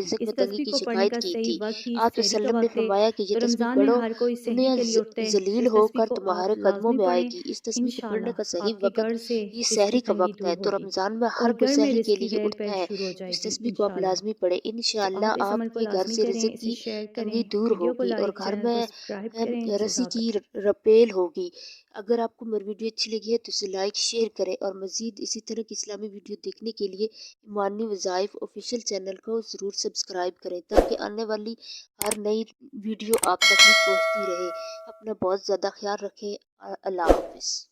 رزق اس میں تنگی تسبیح کی کو پڑھنے شکایت کا کی صحیح تھی۔ وقت ہی آپ سحری کا وسلم نے وقت ہے۔ فرمایا کہ یہ تو تسبیح رمضان میں پڑھو، ہر کوئی سحری دنیا کے لیے اٹھتا ہے، تو ذلیل اس ہو تسبیح کر کو تمہارے آپ قدموں لازمی میں آئے پڑھیں، گی۔ اس تسبیح کو پڑھنے انشاءاللہ کا صحیح آپ کے وقت گھر سے یہ رزق کی سحری کا تنگی وقت دور ہے، تو ہوگی رمضان میں اور ہر کوئی گھر میں سحری کے رزق کی لیے ہیل اٹھتا پہل ہے۔ شروع ہو تو جائے اس گی تسبیح کو آپ انشاءاللہ۔ لازمی پڑھیں، تو انشاءاللہ آپ اس آپ عمل کو کے گھر لازمی سے کریں، رزق اسے کی شیئر تنگی کریں، دور ویڈیو کو ہوگی اور لائک، گھر چینل کو میں سبسکرائب کریں۔ رزق جزاک کی اللہ۔ رپیل ہوگی۔ اگر آپ کو میری ویڈیو اچھی لگی ہے تو اسے لائک شیئر کریں اور مزید اسی طرح کی اسلامی ویڈیو دیکھنے کے لیے ایمانی وظائف آفیشیل چینل کو ضرور سبسکرائب کریں تاکہ آنے والی ہر نئی ویڈیو آپ تک بھی پہنچتی رہے۔ اپنا بہت زیادہ خیال رکھیں۔ اللہ حافظ۔